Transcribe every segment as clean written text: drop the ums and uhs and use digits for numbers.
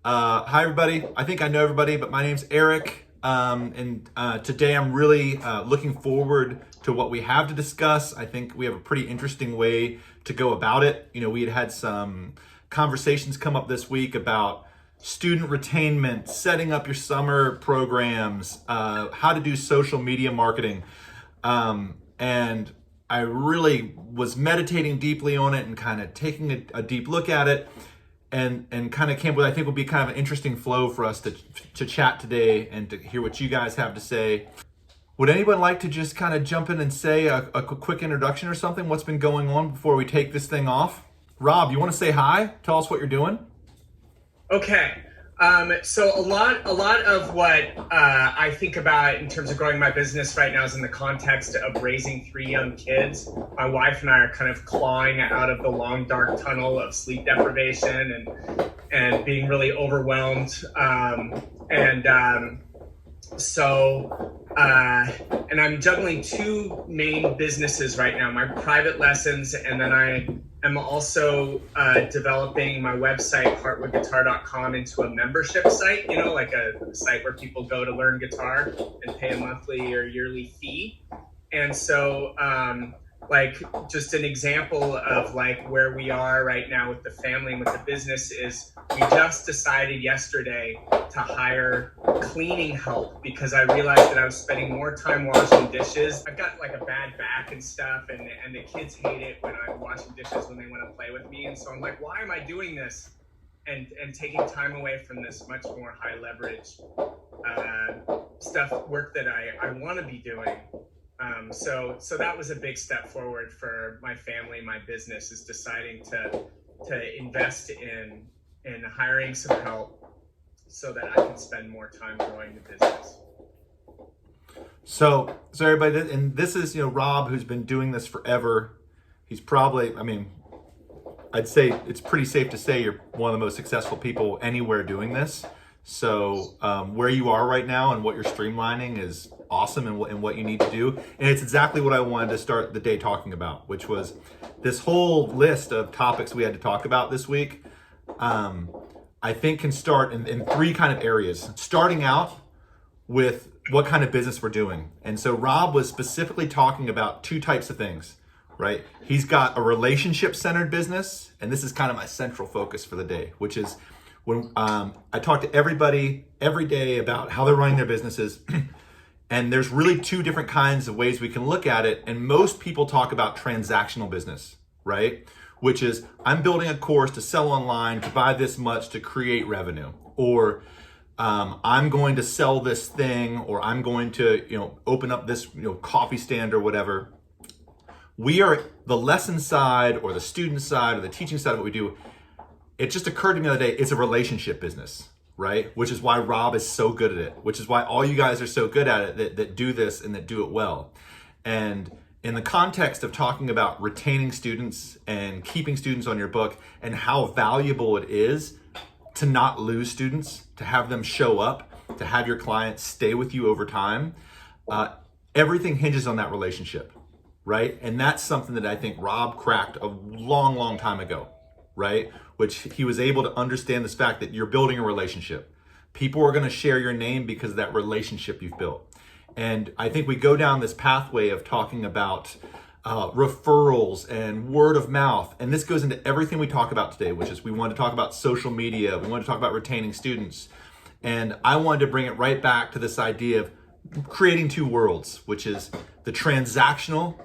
Hi, everybody. I think I know everybody, but my name's Eric. Today I'm really looking forward to what we have to discuss. I think we have a pretty interesting way to go about it. You know, we had some conversations come up this week about student retainment, setting up your summer programs, how to do social media marketing. And I really was meditating deeply on it and kind of taking a deep look at it. And kind of came with, I think, will be kind of an interesting flow for us to chat today and to hear what you guys have to say. Would anyone like to just kind of jump in and say a quick introduction or something? What's been going on before we take this thing off? Rob, you want to say hi? Tell us what you're doing. Okay. So a lot of what I think about in terms of growing my business right now is in the context of raising 3 young kids. My wife and I are kind of clawing out of the long, dark tunnel of sleep deprivation and being really overwhelmed. And I'm juggling 2 main businesses right now, my private lessons, and then I am also developing my website, heartwoodguitar.com, into a membership site, you know, like a site where people go to learn guitar and pay a monthly or yearly fee. And so, just an example of like where we are right now with the family and with the business is we just decided yesterday to hire cleaning help because I realized that I was spending more time washing dishes. I've got like a bad back and stuff, and the kids hate it when I'm washing dishes when they want to play with me. And so I'm like, why am I doing this and taking time away from this much more high leverage work that I want to be doing? So that was a big step forward for my family, my business, is deciding to invest in hiring some help so that I can spend more time growing the business. So everybody, and this is, Rob, who's been doing this forever. He's probably, I'd say it's pretty safe to say you're one of the most successful people anywhere doing this. So where you are right now and what you're streamlining is awesome, and what you need to do. And it's exactly what I wanted to start the day talking about, which was this whole list of topics we had to talk about this week. I think can start in 3 kind of areas. Starting out with what kind of business we're doing. And so Rob was specifically talking about 2 types of things, right? He's got a relationship-centered business, and this is kind of my central focus for the day, which is when I talk to everybody every day about how they're running their businesses. And there's really 2 different kinds of ways we can look at it. And most people talk about transactional business, right? Which is, I'm building a course to sell online to buy this much to create revenue. Or I'm going to sell this thing, or I'm going to, open up this, coffee stand or whatever. We are the lesson side or the student side or the teaching side of what we do. It just occurred to me the other day, it's a relationship business, right? Which is why Rob is so good at it, which is why all you guys are so good at it that do this and that do it well. And in the context of talking about retaining students and keeping students on your book and how valuable it is to not lose students, to have them show up, to have your clients stay with you over time, everything hinges on that relationship, right? And that's something that I think Rob cracked a long, long time ago, right? Which he was able to understand this fact that you're building a relationship. People are going to share your name because of that relationship you've built. And I think we go down this pathway of talking about referrals and word of mouth. And this goes into everything we talk about today, which is we want to talk about social media. We want to talk about retaining students. And I wanted to bring it right back to this idea of creating 2 worlds, which is the transactional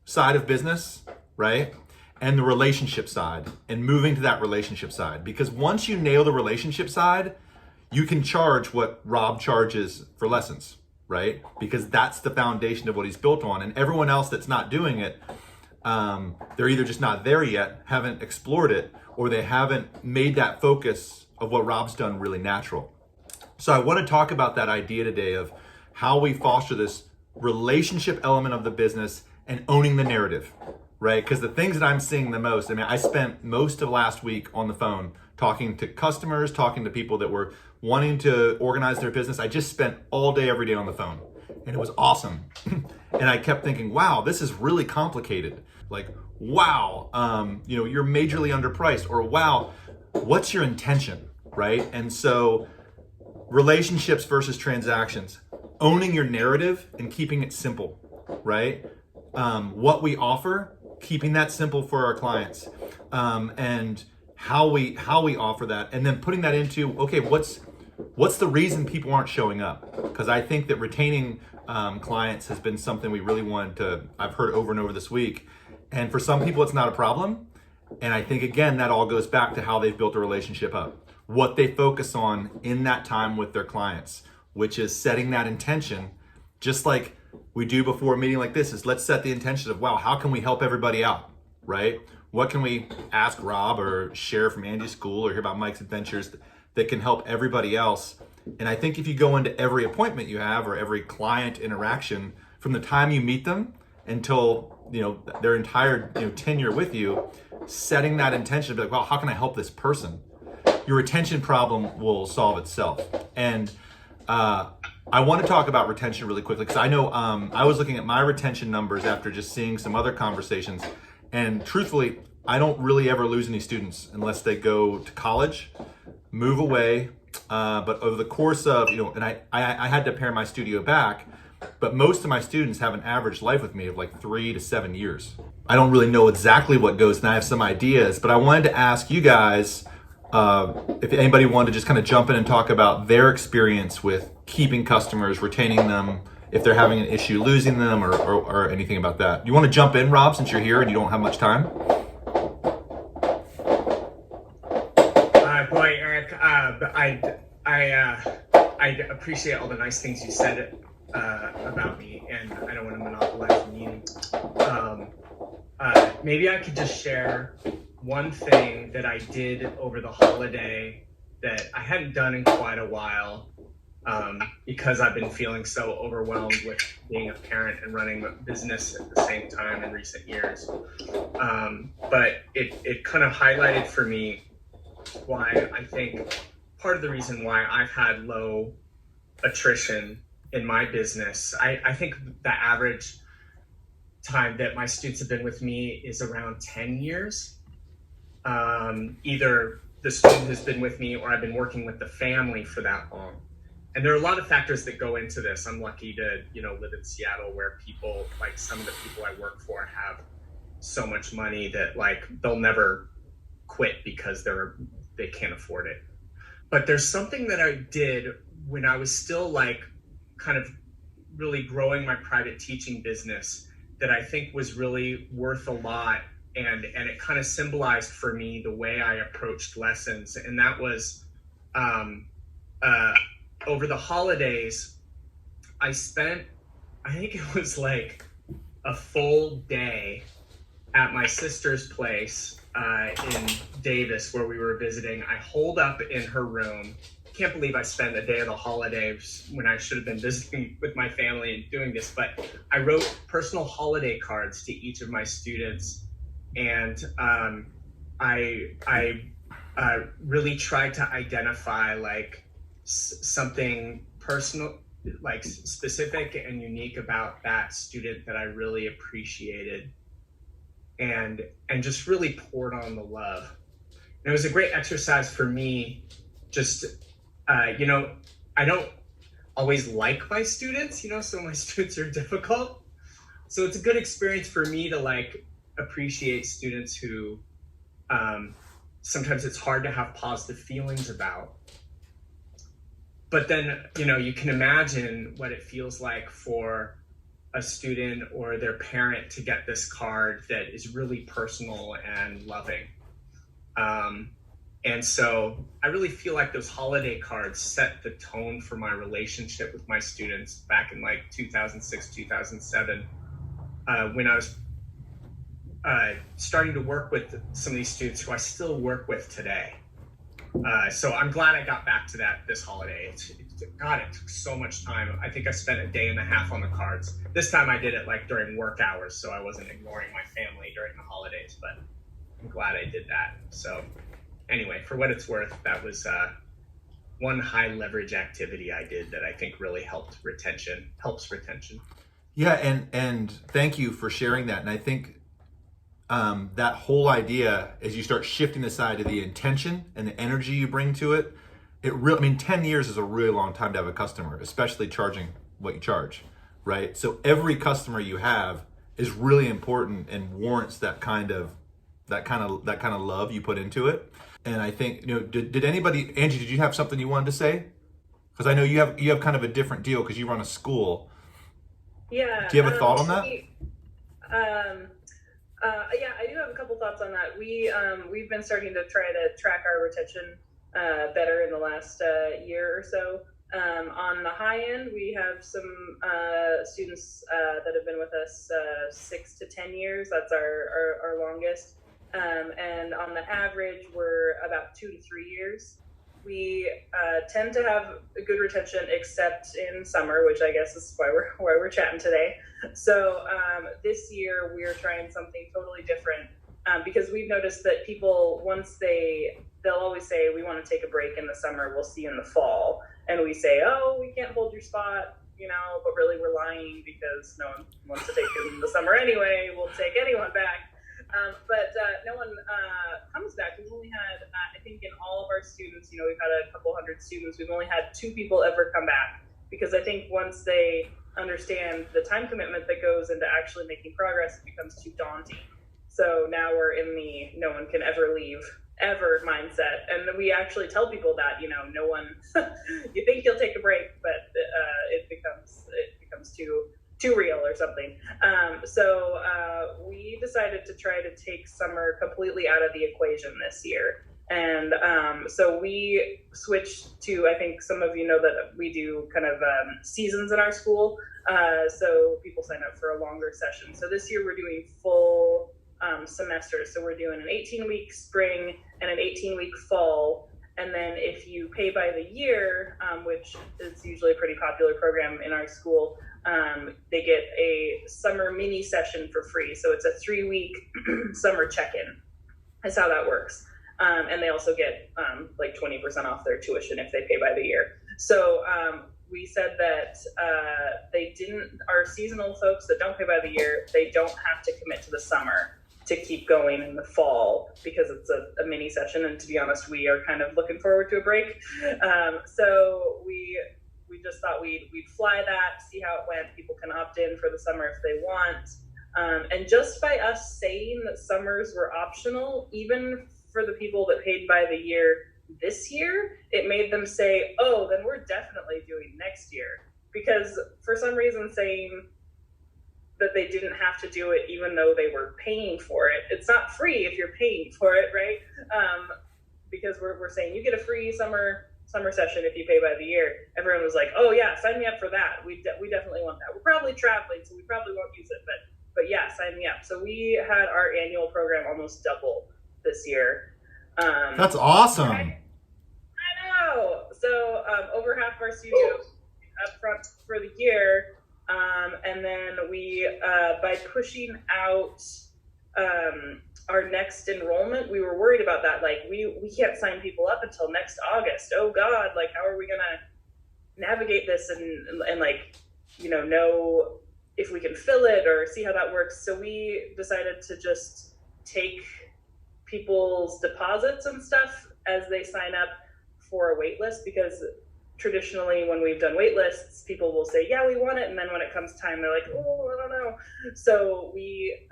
side of business, right? And the relationship side, and moving to that relationship side. Because once you nail the relationship side, you can charge what Rob charges for lessons, right? Because that's the foundation of what he's built on. And everyone else that's not doing it, they're either just not there yet, haven't explored it, or they haven't made that focus of what Rob's done really natural. So I want to talk about that idea today of how we foster this relationship element of the business and owning the narrative. Right? Because the things that I'm seeing the most, I spent most of last week on the phone talking to customers, talking to people that were wanting to organize their business. I just spent all day, every day on the phone, and it was awesome. And I kept thinking, wow, this is really complicated. Like, wow, you're majorly underpriced, or wow, what's your intention, right? And so relationships versus transactions, owning your narrative and keeping it simple, right? What we offer, keeping that simple for our clients, and how we offer that, and then putting that into, okay, what's the reason people aren't showing up? Because I think that retaining clients has been something we really wanted to, I've heard over and over this week. And for some people, it's not a problem. And I think, again, that all goes back to how they've built a relationship up, what they focus on in that time with their clients, which is setting that intention, just like we do before a meeting like this, is let's set the intention of, wow, how can we help everybody out, right? What can we ask Rob or share from Andy's school or hear about Mike's adventures that can help everybody else? And I think if you go into every appointment you have or every client interaction, from the time you meet them until their entire tenure with you, setting that intention of like, wow, how can I help this person? Your retention problem will solve itself. And I want to talk about retention really quickly because I know I was looking at my retention numbers after just seeing some other conversations, and truthfully, I don't really ever lose any students unless they go to college, move away. But over the course of, and I had to pare my studio back, but most of my students have an average life with me of like 3 to 7 years. I don't really know exactly what goes, and I have some ideas, but I wanted to ask you guys if anybody wanted to just kind of jump in and talk about their experience with keeping customers, retaining them, if they're having an issue losing them, or anything about that. You want to jump in, Rob, since you're here and you don't have much time? Boy, Eric, I appreciate all the nice things you said about me, and I don't want to monopolize the meeting. Maybe I could just share one thing that I did over the holiday that I hadn't done in quite a while, because I've been feeling so overwhelmed with being a parent and running a business at the same time in recent years. But it kind of highlighted for me why I think part of the reason why I've had low attrition in my business. I think the average time that my students have been with me is around 10 years. Either the student has been with me or I've been working with the family for that long. And there are a lot of factors that go into this. I'm lucky to, live in Seattle, where people, like some of the people I work for, have so much money that like they'll never quit because they can't afford it. But there's something that I did when I was still like kind of really growing my private teaching business that I think was really worth a lot. And it kind of symbolized for me the way I approached lessons. And that was over the holidays, I think it was like a full day at my sister's place in Davis, where we were visiting. I holed up in her room. Can't believe I spent a day of the holidays when I should have been visiting with my family and doing this. But I wrote personal holiday cards to each of my students, and I really tried to identify like something personal, like specific and unique about that student that I really appreciated, and just really poured on the love. And it was a great exercise for me. Just I don't always like my students, so my students are difficult. So it's a good experience for me to like appreciate students who sometimes it's hard to have positive feelings about. But then, you can imagine what it feels like for a student or their parent to get this card that is really personal and loving. And so I really feel like those holiday cards set the tone for my relationship with my students back in like 2006, 2007, when I was starting to work with some of these students who I still work with today. So I'm glad I got back to that this holiday. It took so much time. I think I spent a day and a half on the cards. This time I did it like during work hours, so I wasn't ignoring my family during the holidays, but I'm glad I did that. So anyway, for what it's worth, that was one high leverage activity I did that I think really helps retention. Yeah, and thank you for sharing that. And I think that whole idea, as you start shifting aside to the intention and the energy you bring to it, it really, I mean, 10 years is a really long time to have a customer, especially charging what you charge, right? So every customer you have is really important and warrants that kind of love you put into it. And I think, did anybody, Angie, did you have something you wanted to say? Because I know you have kind of a different deal because you run a school. Yeah. Do you have a thought on that? Yeah, I do have a couple thoughts on that. We've been starting to try to track our retention better in the last year or so. On the high end, we have some students that have been with us 6 to 10 years. That's our longest. And on the average, we're about 2 to 3 years. We tend to have a good retention, except in summer, which I guess is why we're chatting today. So this year we're trying something totally different because we've noticed that people, they'll always say, we want to take a break in the summer, we'll see you in the fall. And we say, oh, we can't hold your spot, but really we're lying because no one wants to take it in the summer anyway. We'll take anyone back. But no one comes back. We've only had, I think in all of our students, we've had a couple hundred students, we've only had 2 people ever come back, because I think once they understand the time commitment that goes into actually making progress, it becomes too daunting. So now we're in the no one can ever leave ever mindset. And we actually tell people that, no one, you think you'll take a break, but it becomes too real or something. So we decided to try to take summer completely out of the equation this year. And so we switched to, I think some of you know that we do kind of seasons in our school. So people sign up for a longer session. So this year we're doing full semesters. So we're doing an 18-week spring and an 18-week fall. And then if you pay by the year, which is usually a pretty popular program in our school, they get a summer mini session for free. So it's a 3-week summer check-in. That's how that works. And they also get like 20% off their tuition if they pay by the year. So we said that our seasonal folks that don't pay by the year, they don't have to commit to the summer to keep going in the fall, because it's a mini session. And to be honest, we are kind of looking forward to a break. So we just thought we'd fly that, see how it went. People can opt in for the summer if they want. And just by us saying that summers were optional, even for the people that paid by the year this year, it made them say, oh, then we're definitely doing next year. Because for some reason saying that they didn't have to do it even though they were paying for it. It's not free if you're paying for it, right? Because we're saying you get a free summer session if you pay by the year. Everyone was like, oh yeah, sign me up for that. We definitely want that. We're probably traveling, so we probably won't use it, but yeah, sign me up. So we had our annual program almost double this year. That's awesome. I know. So over half of our studios up front for the year. And then we, by pushing out our next enrollment, we were worried about that. Like, we can't sign people up until next August. Oh God, like, how are we gonna navigate this and like, know if we can fill it or see how that works? So we decided to just take people's deposits and stuff as they sign up for a wait list, because traditionally when we've done wait lists, people will say, yeah, we want it. And then when it comes time, they're like, oh, I don't know. So we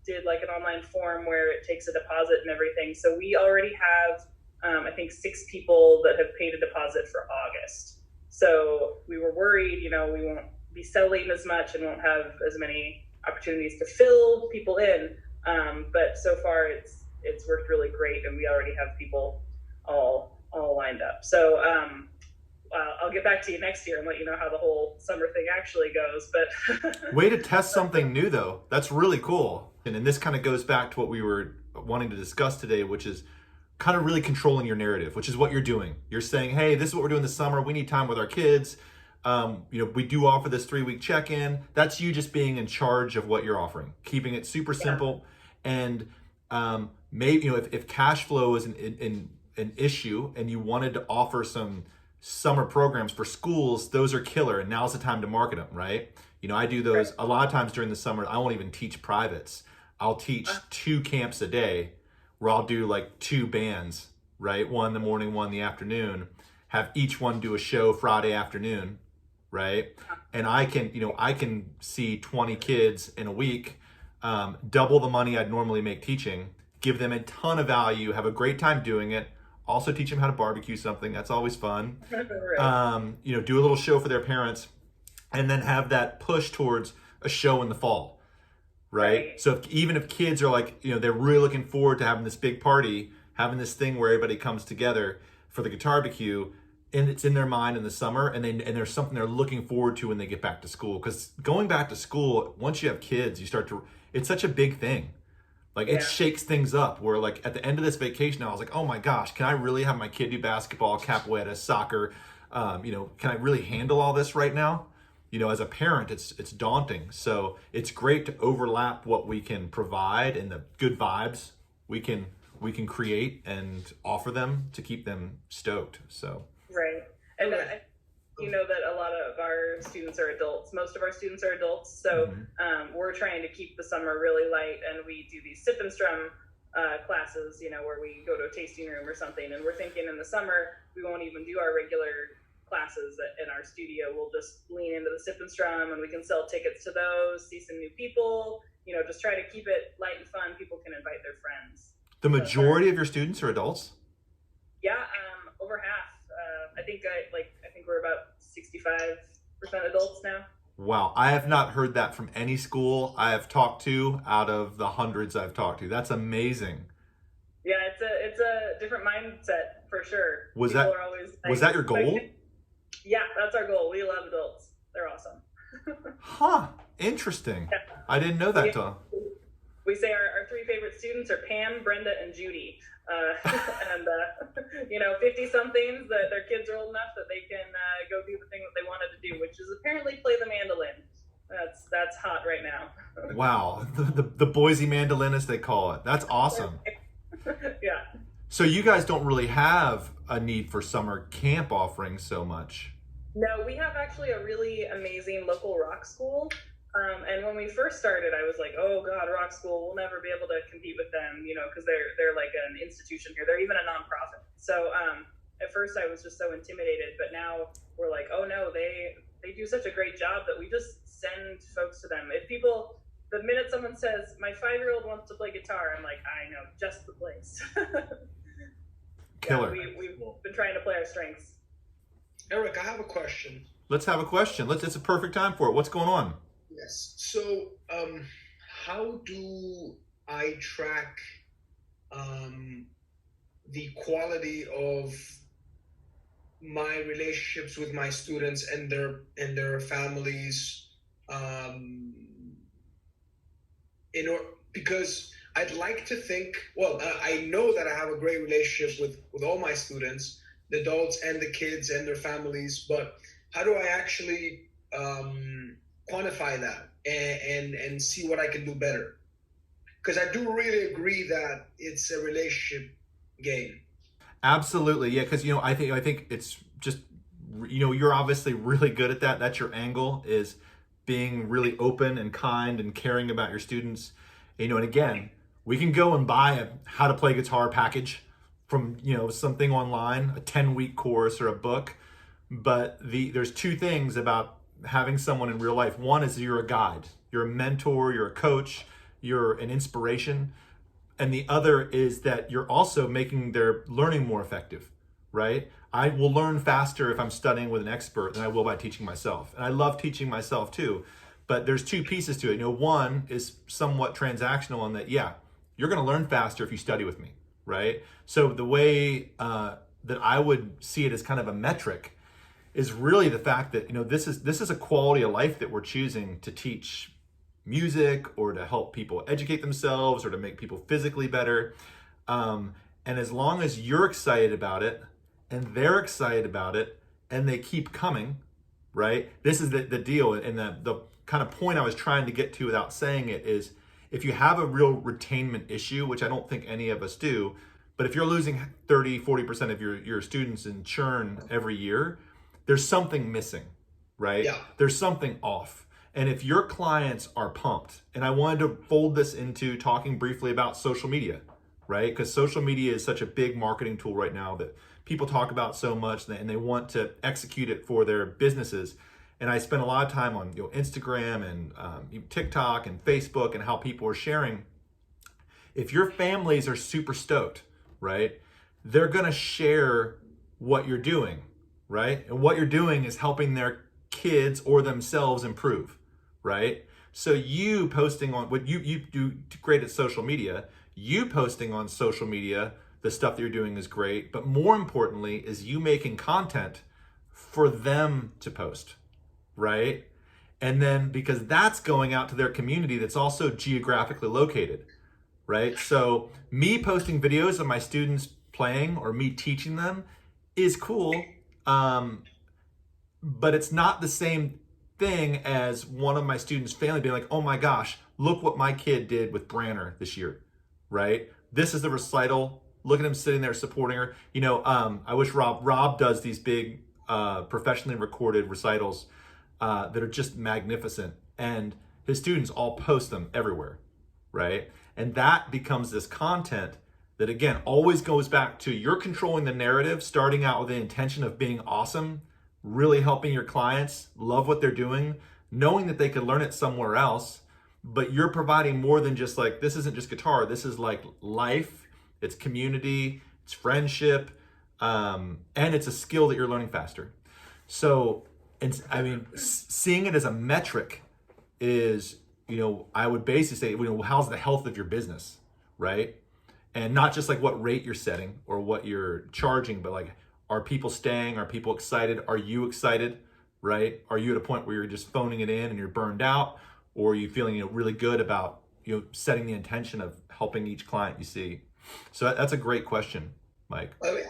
did like an online form where it takes a deposit and everything. So we already have, I think 6 people that have paid a deposit for August. So we were worried, we won't be selling as much and won't have as many opportunities to fill people in. But so far it's worked really great, and we already have people all lined up. So I'll get back to you next year and let you know how the whole summer thing actually goes. But way to test something new, though. That's really cool. And this kind of goes back to what we were wanting to discuss today, which is kind of really controlling your narrative, which is what you're doing. You're saying, hey, this is what we're doing this summer. We need time with our kids. We do offer this 3-week check-in. That's you just being in charge of what you're offering, keeping it super simple. And maybe, if cash flow is an issue and you wanted to offer some summer programs for schools, those are killer, and now's the time to market them, right? I do those a lot of times during the summer. I won't even teach privates. I'll teach 2 camps a day where I'll do like 2 bands, right? One in the morning, one in the afternoon. have each one do a show Friday afternoon, right? And I can see 20 kids in a week, double the money I'd normally make teaching, give them a ton of value, have a great time doing it, also teach them how to barbecue something. That's always fun. Right. Do a little show for their parents, and then have that push towards a show in the fall, right? So even if kids are like, they're really looking forward to having this big party, having this thing where everybody comes together for the guitar barbecue, and it's in their mind in the summer, and there's something they're looking forward to when they get back to school. Because going back to school, once you have kids, it's such a big thing. Like it shakes things up where like at the end of this vacation, I was like, oh my gosh, can I really have my kid do basketball, capoeira, soccer? Can I really handle all this right now? As a parent, it's daunting. So it's great to overlap what we can provide and the good vibes we can create and offer them to keep them stoked. So Right. And that a lot of our students are adults. Most of our students are adults. So we're trying to keep the summer really light, and we do these sip and strum classes, where we go to a tasting room or something. And we're thinking in the summer, we won't even do our regular classes in our studio. We'll just lean into the sip and strum, and we can sell tickets to those, see some new people, just try to keep it light and fun. People can invite their friends. the majority of your students are adults? Yeah, over half. I think we're about 65% adults now. Wow, I have not heard that from any school I have talked to out of the hundreds I've talked to. That's amazing. Yeah, it's a different mindset for sure. Was People that are always was that your goal? Yeah, that's our goal. We love adults. They're awesome. Huh. Interesting. Yeah. I didn't know that. We say our three favorite students are Pam, Brenda, and Judy. And 50-somethings that their kids are old enough that they can go do the thing that they wanted to do, which is apparently play the mandolin. That's hot right now. Wow, the Boise mandolin, as they call it. That's awesome. Yeah. So you guys don't really have a need for summer camp offerings so much. No, we have actually a really amazing local rock school. And when we first started, I was like, oh God, rock school, we'll never be able to compete with them, because they're like an institution here. They're even a nonprofit. So at first I was just so intimidated, but now we're like, oh no, they do such a great job that we just send folks to them. The minute someone says, my 5-year-old wants to play guitar, I'm like, I know, just the place. Killer. Yeah, we've been trying to play our strengths. Eric, I have a question. Let's have a question. It's a perfect time for it. What's going on? Yes. So, how do I track the quality of my relationships with my students and their families? Because I'd like to think. Well, I know that I have a great relationship with all my students, the adults and the kids and their families. But how do I actually quantify that and see what I can do better? Because I do really agree that it's a relationship game. Absolutely, yeah. Because I think it's just you're obviously really good at that. That's your angle, is being really open and kind and caring about your students. And again, we can go and buy a how to play guitar package from something online, a 10-week course or a book. But there's two things about having someone in real life. One is you're a guide, you're a mentor, you're a coach, you're an inspiration. And the other is that you're also making their learning more effective, right? I will learn faster if I'm studying with an expert than I will by teaching myself. And I love teaching myself too. But there's two pieces to it. One is somewhat transactional in that, you're going to learn faster if you study with me, right? So the way that I would see it as kind of a metric is really the fact that this is a quality of life that we're choosing to teach music or to help people educate themselves or to make people physically better. And as long as you're excited about it and they're excited about it and they keep coming, right? This is the deal. And the kind of point I was trying to get to without saying it is, if you have a real retainment issue, which I don't think any of us do, but if you're losing 30-40% of your students in churn every year, there's something missing, right? Yeah. There's something off. And if your clients are pumped, and I wanted to fold this into talking briefly about social media, right? Because social media is such a big marketing tool right now that people talk about so much, and they want to execute it for their businesses. And I spend a lot of time on Instagram and TikTok and Facebook and how people are sharing. If your families are super stoked, right, they're gonna share what you're doing, right? And what you're doing is helping their kids or themselves improve, right? So you posting on what you do great at social media, you posting on social media, the stuff that you're doing is great, but more importantly is you making content for them to post, right? And then because that's going out to their community that's also geographically located, right? So me posting videos of my students playing or me teaching them is cool, but it's not the same thing as one of my students' family being like, oh my gosh, look what my kid did with Branner this year, right? This is the recital. Look at him sitting there supporting her. I wish Rob does these big professionally recorded recitals that are just magnificent. And his students all post them everywhere, right? And that becomes this content that, again, always goes back to you're controlling the narrative, starting out with the intention of being awesome, really helping your clients love what they're doing, knowing that they could learn it somewhere else, but you're providing more than just like, this isn't just guitar, this is like life, it's community, it's friendship, and it's a skill that you're learning faster. So, seeing it as a metric is, I would basically say, how's the health of your business, right? And not just like what rate you're setting or what you're charging, but like, are people staying? Are people excited? Are you excited, right? Are you at a point where you're just phoning it in and you're burned out? Or are you feeling really good about setting the intention of helping each client you see? So that's a great question, Mike. I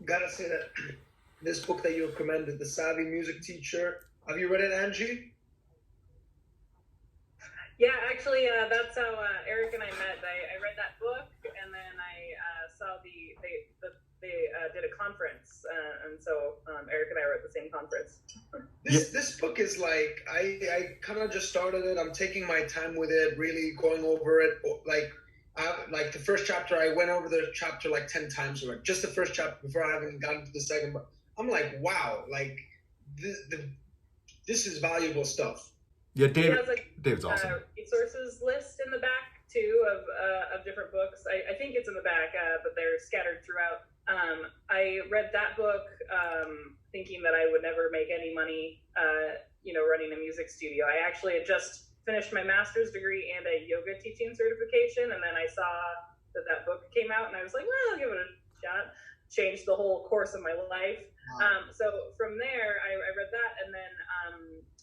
gotta say that this book that you recommended, The Savvy Music Teacher, have you read it, Angie? Yeah, actually, that's how Eric and I met. I read that book, and then I saw they did a conference, and so Eric and I were at the same conference. This book is like, I kind of just started it. I'm taking my time with it, really going over it. Like the first chapter, I went over the chapter like 10 times already. Just the first chapter before I haven't gotten to the second. But I'm like, wow, like this is valuable stuff. Yeah, David's awesome. Resources list in the back too of different books. I think it's in the back, but they're scattered throughout. I read that book thinking that I would never make any money, running a music studio. I actually had just finished my master's degree and a yoga teaching certification, and then I saw that book came out, and I was like, well, I'll give it a shot. Changed the whole course of my life. So from there, I read that, and then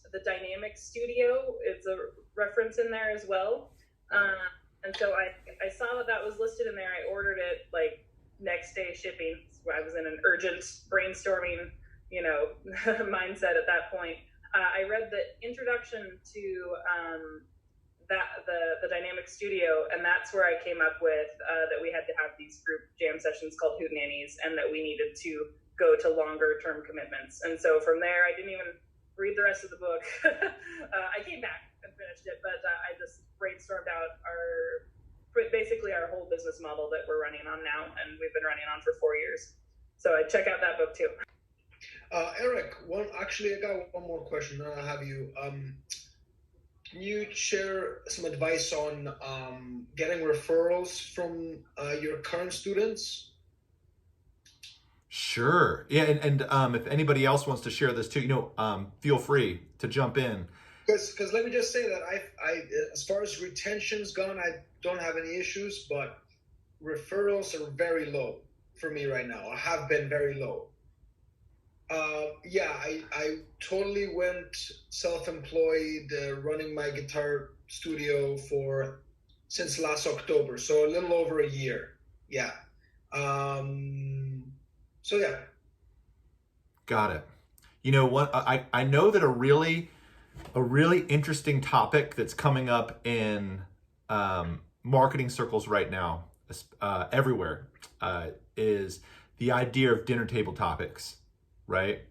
the Dynamic Studio is a reference in there as well. And so I saw that was listed in there. I ordered it like next day shipping. I was in an urgent brainstorming, mindset at that point. I read the introduction to the Dynamic Studio, and that's where I came up with that we had to have these group jam sessions called Hootenannies, and that we needed to go to longer term commitments. And so from there, I didn't even read the rest of the book. I came back and finished it, but I just brainstormed out basically our whole business model that we're running on now, and we've been running on for 4 years. So I check out that book too. Eric, I got one more question. Then I'll have you. Can you share some advice on getting referrals from your current students? Sure. Yeah, and if anybody else wants to share this too, feel free to jump in. Because let me just say that I as far as retention's gone, I don't have any issues, but referrals are very low for me right now. I have been very low. I totally went self-employed, running my guitar studio since last October, so a little over a year. Yeah. Got it. You know what? I know that a really interesting topic that's coming up in marketing circles right now, everywhere, is the idea of dinner table topics, right?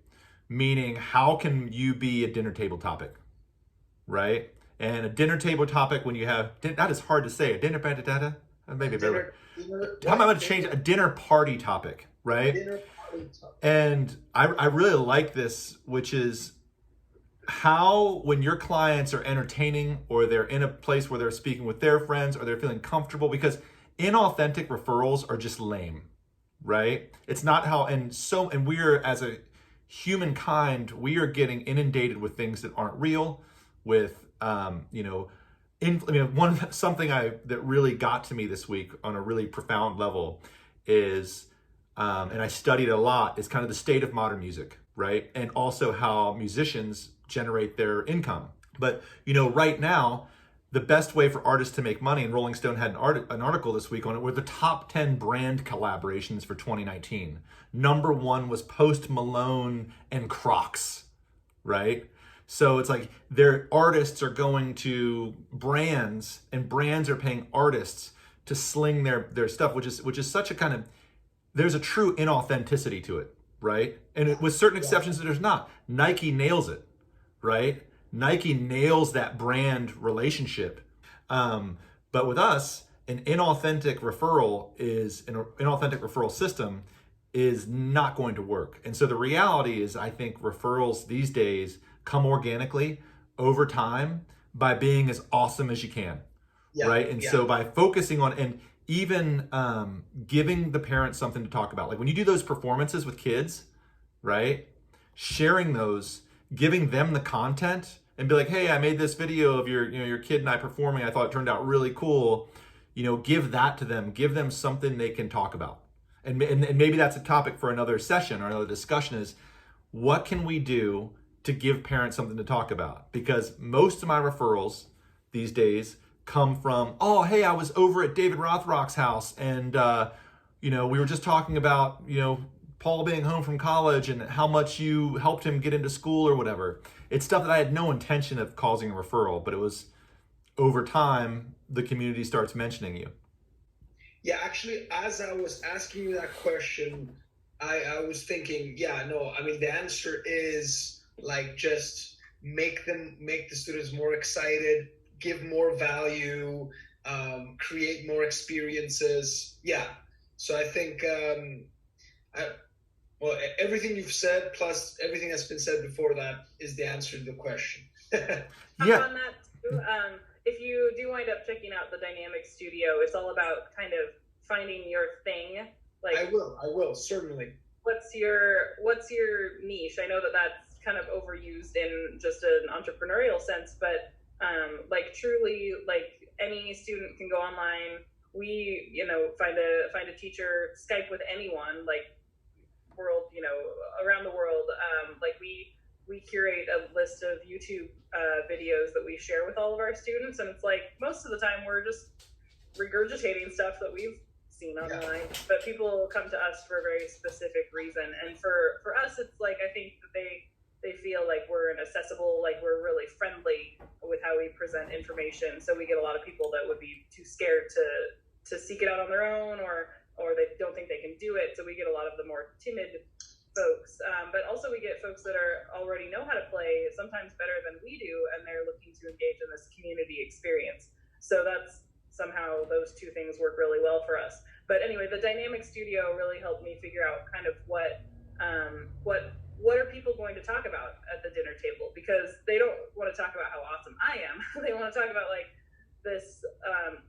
Meaning, how can you be a dinner table topic, right? And a dinner table topic, when you have, that is hard to say, a dinner, maybe better. How am I going to change a dinner party topic, right? Dinner party talk. And I really like this, which is how when your clients are entertaining or they're in a place where they're speaking with their friends or they're feeling comfortable, because inauthentic referrals are just lame, right? It's not how, and we're, as a humankind, we are getting inundated with things that aren't real, with something that really got to me this week on a really profound level is, and I studied a lot, is kind of the state of modern music, right? And also how musicians generate their income. But right now, the best way for artists to make money, and Rolling Stone had an article this week on it, were the top 10 brand collaborations for 2019. Number one was Post Malone and Crocs, right? So it's like their artists are going to brands, and brands are paying artists to sling their stuff, which is such a kind of, there's a true inauthenticity to it, right? And with certain exceptions, there's not. Nike nails it, right? Nike nails that brand relationship. But with us, an inauthentic referral system is not going to work. And so the reality is, I think referrals these days come organically over time by being as awesome as you can, right? And so by focusing on, and even giving the parents something to talk about, like when you do those performances with kids, right? Sharing those, giving them the content, and be like, hey, I made this video of your kid and I performing. I thought it turned out really cool. Give that to them. Give them something they can talk about. And maybe that's a topic for another session or another discussion, is what can we do to give parents something to talk about? Because most of my referrals these days come from, oh, hey, I was over at David Rothrock's house and, we were just talking about, Paul being home from college and how much you helped him get into school or whatever. It's stuff that I had no intention of causing a referral, but it was over time, the community starts mentioning you. Yeah, actually, as I was asking you that question, I was thinking, the answer is like, just make the students more excited, give more value, create more experiences. Yeah. So I think, everything you've said, plus everything that's been said before that, is the answer to the question. Yeah. On that too, if you do wind up checking out the Dynamic Studio, it's all about kind of finding your thing. Like, I will certainly. What's your niche? I know that that's kind of overused in just an entrepreneurial sense, but truly, any student can go online. We, find a teacher, Skype with anyone, around the world. We curate a list of YouTube videos that we share with all of our students, and it's like most of the time we're just regurgitating stuff that we've seen online, but people come to us for a very specific reason. And for us, it's like, I think that they feel like we're accessible, like we're really friendly with how we present information. So we get a lot of people that would be too scared to seek it out on their own, or they don't think they can do it. So we get a lot of the more timid folks, but also we get folks that already know how to play, sometimes better than we do, and they're looking to engage in this community experience. So that's somehow those two things work really well for us. But anyway, the Dynamic Studio really helped me figure out kind of what are people going to talk about at the dinner table, because they don't want to talk about how awesome I am. They want to talk about this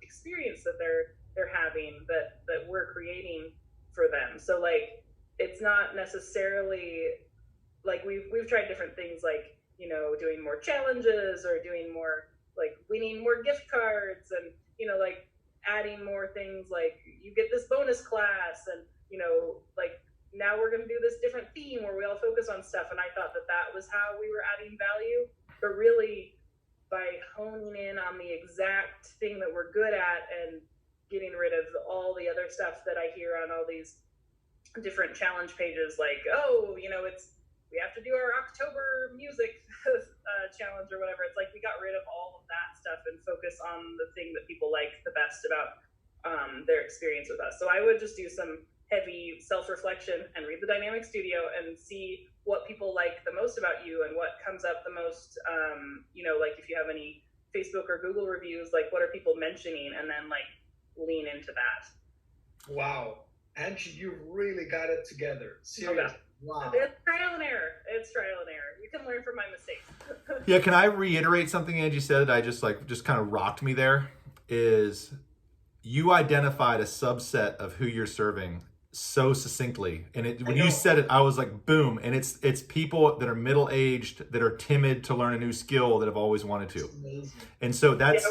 experience that they're having, that we're creating for them. So it's not necessarily we've tried different things, doing more challenges or doing more winning more gift cards, and adding more things, like you get this bonus class, and now we're going to do this different theme where we all focus on stuff. And I thought that was how we were adding value, but really by honing in on the exact thing that we're good at and getting rid of all the other stuff that I hear on all these different challenge pages, we have to do our October music challenge or whatever. It's like we got rid of all of that stuff and focus on the thing that people like the best about their experience with us. So I would just do some heavy self-reflection and read the Dynamic Studio and see what people like the most about you and what comes up the most. If you have any Facebook or Google reviews, what are people mentioning, and then lean into that. Wow. Angie, you really got it together. Seriously. Okay. Wow. It's trial and error. It's trial and error. You can learn from my mistakes. Yeah, can I reiterate something Angie said that I just kind of rocked me there? Is you identified a subset of who you're serving so succinctly, and when you said it, I was like, boom. And it's people that are middle-aged, that are timid to learn a new skill, that have always wanted to. And so that's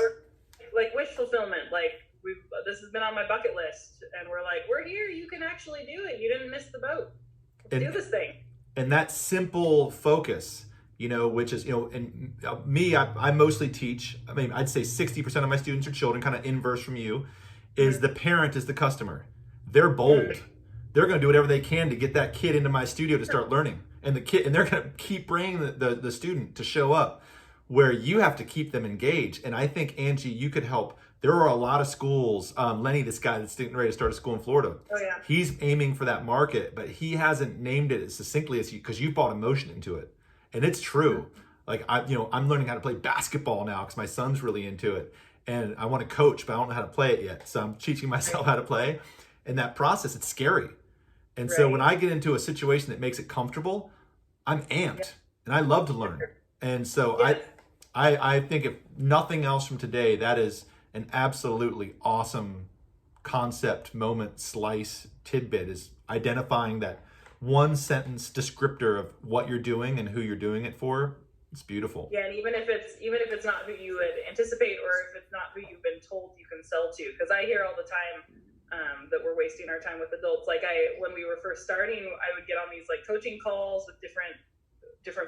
like wish fulfillment. Like this has been on my bucket list, and we're like, we're here. You can actually do it. You didn't miss the boat. Do this thing. And that simple focus, which is, and me, I mostly teach. I mean, I'd say 60% of my students are children, kind of inverse from you, is the parent is the customer. They're bold. They're going to do whatever they can to get that kid into my studio to start learning. And they're going to keep bringing the student to show up, where you have to keep them engaged. And I think, Angie, you could help. There are a lot of schools. Lenny, this guy that's getting ready to start a school in Florida, he's aiming for that market, but he hasn't named it as succinctly as you, because you brought emotion into it. And it's true. Like I'm learning how to play basketball now because my son's really into it. And I want to coach, but I don't know how to play it yet. So I'm teaching myself how to play. And that process, it's scary. And so when I get into a situation that makes it comfortable, I'm amped and I love to learn. And so I think if nothing else from today, that is an absolutely awesome concept, moment, slice, tidbit, is identifying that one sentence descriptor of what you're doing and who you're doing it for. It's beautiful. Yeah, and even if it's not who you would anticipate, or if it's not who you've been told you can sell to, because I hear all the time that we're wasting our time with adults. Like when we were first starting, I would get on these like coaching calls with different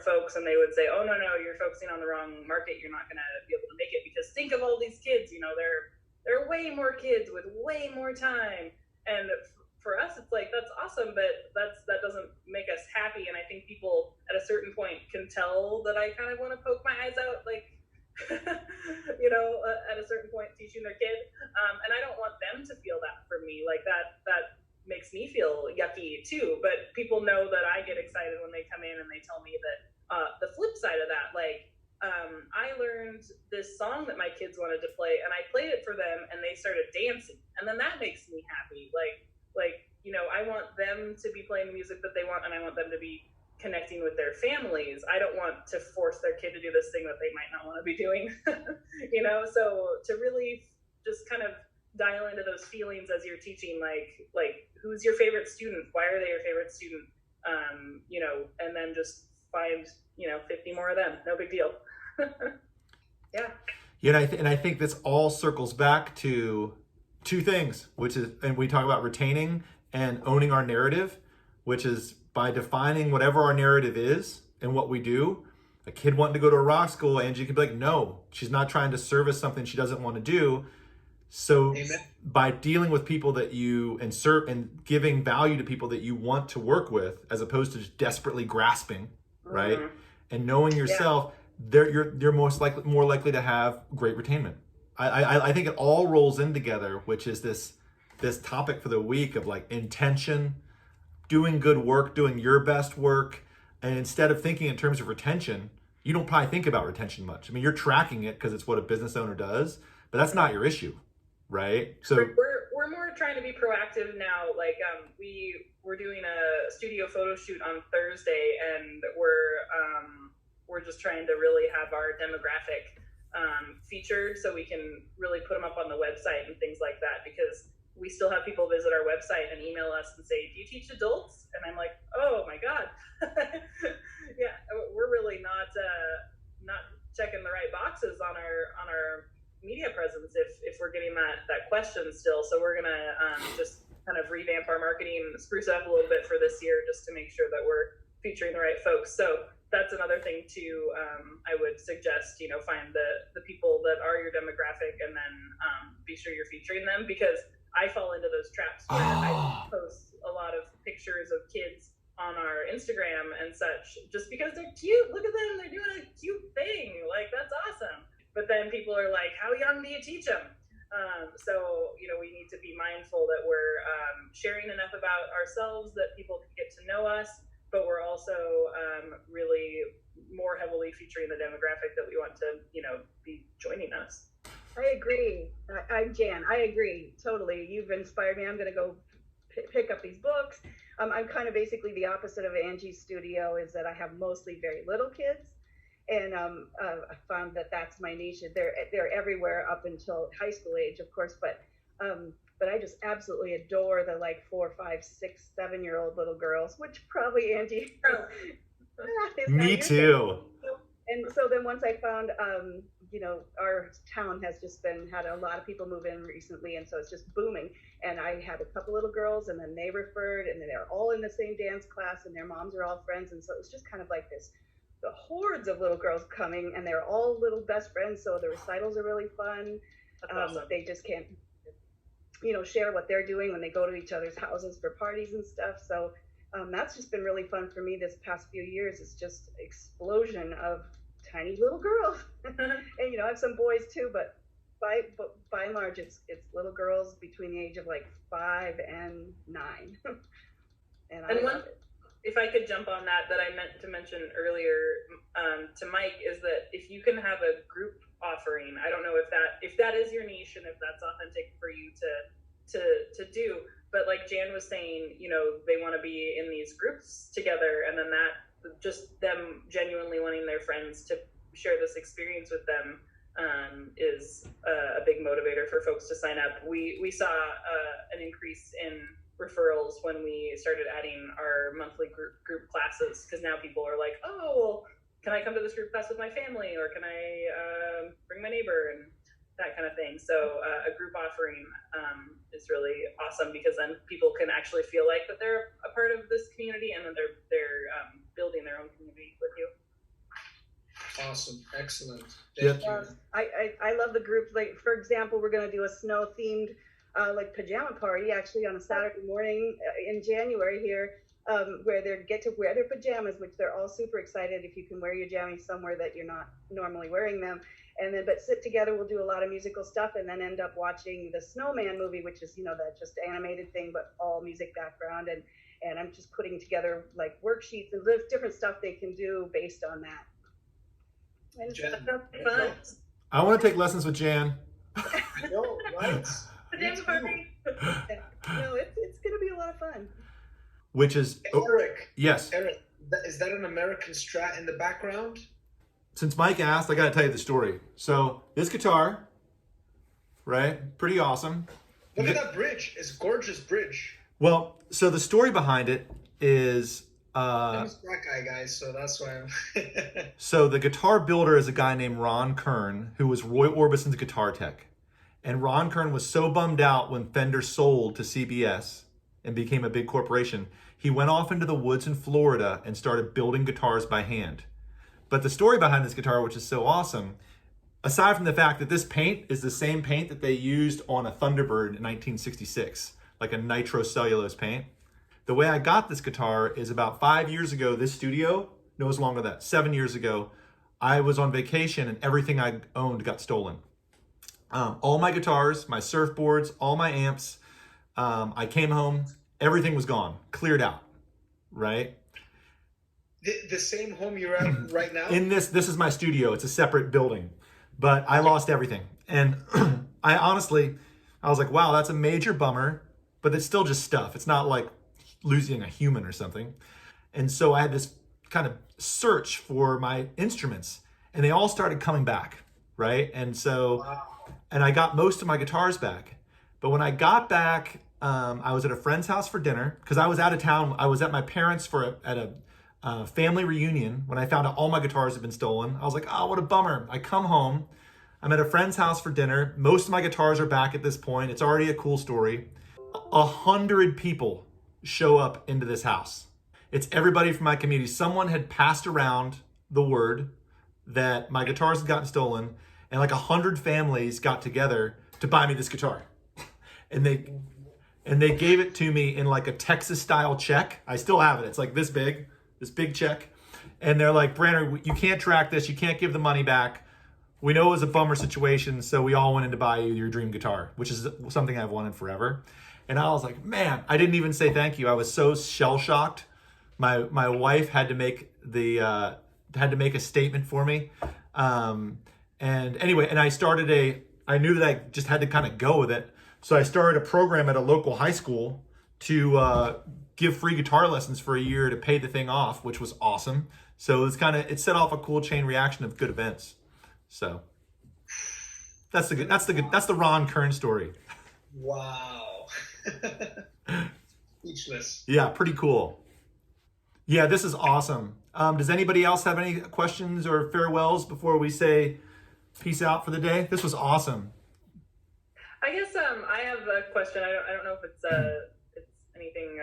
folks, and they would say, oh no, you're focusing on the wrong market. You're not going to be able to make it, because think of all these kids, there are way more kids with way more time. And for us, it's like, that's awesome, but that doesn't make us happy. And I think people at a certain point can tell that I kind of want to poke my eyes out, like, at a certain point teaching their kid. And I don't want them to feel that from me. Like that makes me feel yucky too. But people know that I get excited when they come in and they tell me that the flip side of that, like, I learned this song that my kids wanted to play, and I played it for them, and they started dancing, and then that makes me happy. Like I want them to be playing the music that they want, and I want them to be connecting with their families. I don't want to force their kid to do this thing that they might not want to be doing. So to really just kind of dial into those feelings as you're teaching, like who's your favorite student? Why are they your favorite student? And then just find 50 more of them. No big deal. Yeah, and I think this all circles back to two things, which is, and we talk about retaining and owning our narrative, which is by defining whatever our narrative is and what we do. A kid wanting to go to a rock school, Angie could be like, no, she's not trying to service something she doesn't want to do. So by dealing with people that you insert and giving value to people that you want to work with, as opposed to just desperately grasping, right? And knowing yourself, you're more likely to have great retainment. I think it all rolls in together, which is this topic for the week of like intention, doing good work, doing your best work. And instead of thinking in terms of retention, you don't probably think about retention much. I mean, you're tracking it because it's what a business owner does, but that's not your issue, right? So we're more trying to be proactive now. Like we're doing a studio photo shoot on Thursday, and we're just trying to really have our demographic featured, so we can really put them up on the website and things like that, because we still have people visit our website and email us and say, do you teach adults? And I'm like, oh my God. Yeah, we're really not checking the right boxes on our media presence if we're getting that question still. So we're gonna just kind of revamp our marketing, spruce it up a little bit for this year, just to make sure that we're featuring the right folks. So that's another thing too. I would suggest, find the people that are your demographic, and then be sure you're featuring them, because I fall into those traps where I post a lot of pictures of kids on our Instagram and such, just because they're cute. Look at them, they're doing a cute thing. Like, that's awesome. But then people are like, how young do you teach them? So, we need to be mindful that we're sharing enough about ourselves that people can get to know us, but we're also really more heavily featuring the demographic that we want to, be joining us. I agree. I'm Jan. I agree totally. You've inspired me. I'm going to go pick up these books. I'm kind of basically the opposite of Angie's studio, is that I have mostly very little kids. And I found that that's my niche. They're everywhere up until high school age, of course, but I just absolutely adore the like 4, 5, 6, 7-year-old little girls, which probably Angie. Me too. And so then once I found, our town has just had a lot of people move in recently, and so it's just booming. And I had a couple little girls, and then they referred, and then they're all in the same dance class, and their moms are all friends, and so it was just kind of like the hordes of little girls coming, and they're all little best friends. So the recitals are really fun. Awesome. They just can't, share what they're doing when they go to each other's houses for parties and stuff. So that's just been really fun for me this past few years. It's just explosion of tiny little girls. And I have some boys too, but by and large it's little girls between the age of like 5 and 9. And I love it. If I could jump on that I meant to mention earlier to Mike, is that if you can have a group offering, I don't know if that is your niche and if that's authentic for you to do, but like Jan was saying, they want to be in these groups together, and then that just them genuinely wanting their friends to share this experience with them is a big motivator for folks to sign up. We saw an increase in referrals when we started adding our monthly group classes, because now people are like, oh, well, can I come to this group class with my family, or can I bring my neighbor, and that kind of thing. So a group offering is really awesome, because then people can actually feel like that they're a part of this community, and then they're building their own community with you. Awesome. Excellent. Yep. Thank you. I love the group. Like, for example, we're going to do a snow themed like pajama party actually on a Saturday morning in January here, where they get to wear their pajamas, which they're all super excited if you can wear your jammies somewhere that you're not normally wearing them. And then, but sit together, we'll do a lot of musical stuff, and then end up watching the Snowman movie, which is, that just animated thing, but all music background. And I'm just putting together like worksheets, and there's different stuff they can do based on that. And Jan, Fun. I want to take lessons with Jan. no, right? Pajama party. no, it's going to be a lot of fun. Which is Eric. yes. Eric, is that an American Strat in the background? Since Mike asked, I got to tell you the story. So this guitar, right? Pretty awesome. Look at that bridge. It's a gorgeous bridge. Well, so the story behind it is I'm a Strat guy, guys, so that's why I'm. so the guitar builder is a guy named Ron Kern, who was Roy Orbison's guitar tech. And Ron Kern was so bummed out when Fender sold to CBS and became a big corporation, he went off into the woods in Florida and started building guitars by hand. But the story behind this guitar, which is so awesome, aside from the fact that this paint is the same paint that they used on a Thunderbird in 1966, like a nitrocellulose paint. The way I got this guitar is about 5 years ago, this studio, no, it was longer than that, 7 years ago, I was on vacation and everything I owned got stolen. All my guitars, my surfboards, all my amps, I came home, everything was gone, cleared out, right? The same home you're at right now? In this is my studio. It's a separate building, but I lost everything. And I was like, wow, that's a major bummer, but it's still just stuff. It's not like losing a human or something. And so I had this kind of search for my instruments, and they all started coming back, right? And so, and I got most of my guitars back. But when I got back, I was at a friend's house for dinner because I was out of town. I was at my parents at a family reunion when I found out all my guitars had been stolen. I was like, oh, what a bummer. I come home. I'm at a friend's house for dinner. Most of my guitars are back at this point. It's already a cool story. 100 people show up into this house. It's everybody from my community. Someone had passed around the word that my guitars had gotten stolen, and like 100 families got together to buy me this guitar. And they gave it to me in like a Texas style check. I still have it. It's like this big check. And they're like, Branner, you can't track this. You can't give the money back. We know it was a bummer situation, so we all went in to buy you your dream guitar, which is something I've wanted forever. And I was like, man, I didn't even say thank you. I was so shell-shocked. My wife had to make a statement for me. And anyway, and I knew that I just had to kind of go with it. So I started a program at a local high school to give free guitar lessons for a year to pay the thing off, which was awesome. So it set off a cool chain reaction of good events. So that's the Ron Kern story. Wow. Speechless. Yeah, pretty cool. Yeah, this is awesome. Does anybody else have any questions or farewells before we say peace out for the day? This was awesome. I guess I have a question. I don't know if it's anything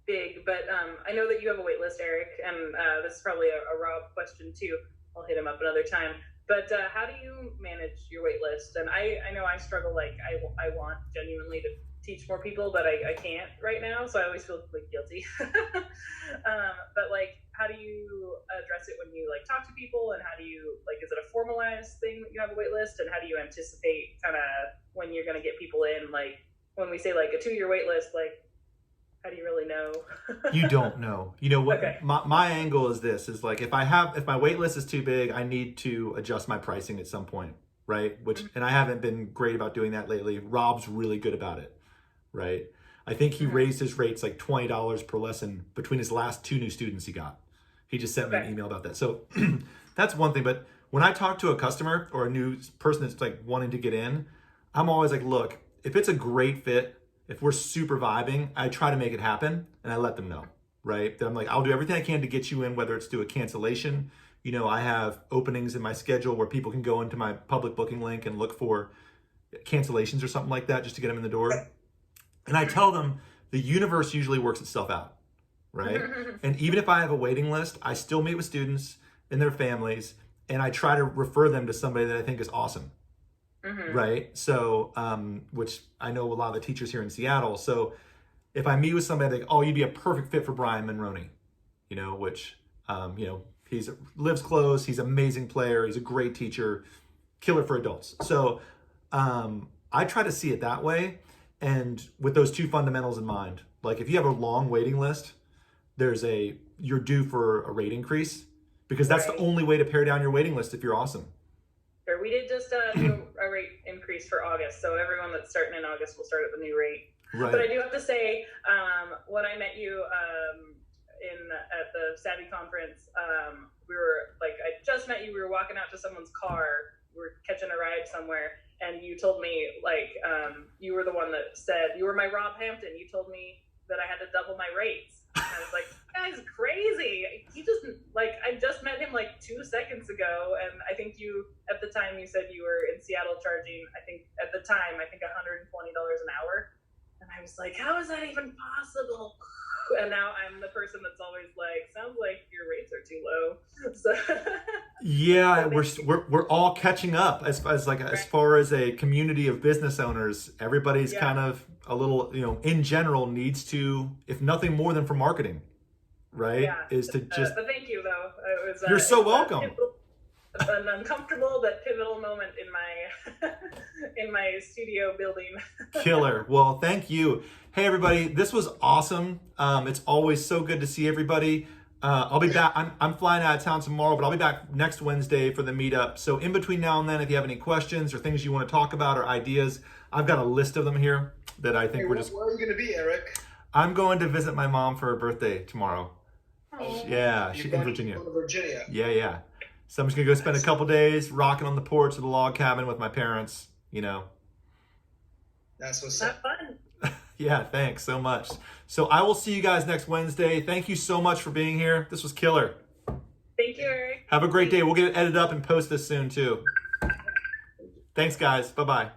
big, but I know that you have a wait list, Eric, and this is probably a Rob question too. I'll hit him up another time. But how do you manage your wait list? And I know I struggle. Like I want genuinely to teach more people, but I can't right now, so I always feel like guilty. But like, how do you address it when you like talk to people, and how do you like, is it a formalized thing that you have a wait list, and how do you anticipate kind of when you're going to get people in? Like when we say like a 2-year wait list, like how do you really know? You don't know. You know what? Okay. My angle is this: is like if my wait list is too big, I need to adjust my pricing at some point, right? And I haven't been great about doing that lately. Rob's really good about it, right? I think he raised his rates like $20 per lesson between his last 2 new students he got. He just sent me an email about that. So that's one thing. But when I talk to a customer or a new person that's like wanting to get in, I'm always like, look, if it's a great fit, if we're super vibing, I try to make it happen, and I let them know, right? That I'm like, I'll do everything I can to get you in, whether it's through a cancellation. You know, I have openings in my schedule where people can go into my public booking link and look for cancellations or something like that just to get them in the door. And I tell them the universe usually works itself out, right? And even if I have a waiting list, I still meet with students and their families, and I try to refer them to somebody that I think is awesome, right? So, which I know a lot of the teachers here in Seattle. So if I meet with somebody, I think, oh, you'd be a perfect fit for Brian Monroney, you know, which, you know, he's lives close, he's an amazing player, he's a great teacher, killer for adults. So I try to see it that way. And with those 2 fundamentals in mind, like if you have a long waiting list, you're due for a rate increase, because that's the only way to pare down your waiting list if you're awesome. Sure. We did just do a rate increase for August, so everyone that's starting in August will start at the new rate. Right. But I do have to say, when I met you at the Savvy conference, we were like, I just met you. We were walking out to someone's car. We were catching a ride somewhere. And you told me, like, you were the one that said, you were my Rob Hampton. You told me that I had to double my rates. And I was like, that guy's crazy. He just, like, I just met him like 2 seconds ago. And I think at the time you said you were in Seattle charging, I think $120 an hour. And I was like, how is that even possible? And now I'm the person that's always like, sounds like your rates are too low. So yeah, we're all catching up as far as a community of business owners. Everybody's kind of a little, you know, in general needs to, if nothing more than for marketing, right? Yeah. Is to just. But thank you though. It was. You're so welcome. An uncomfortable but pivotal moment in my in my studio building. Killer. Well, thank you. Hey everybody, this was awesome. It's always so good to see everybody. I'll be back. I'm flying out of town tomorrow, but I'll be back next Wednesday for the meetup. So in between now and then, if you have any questions or things you want to talk about or ideas, I've got a list of them here that I think Where are you going to be, Eric? I'm going to visit my mom for her birthday tomorrow. Oh. Yeah, she's in Virginia. Virginia. Yeah. So I'm just gonna go spend a couple days rocking on the porch of the log cabin with my parents, you know. That's what's Have up. fun. Yeah, thanks so much. So I will see you guys next Wednesday. Thank you so much for being here. This was killer. Thank you, Eric. Have a great day. We'll get it edited up and post this soon too. Thanks guys. Bye-bye.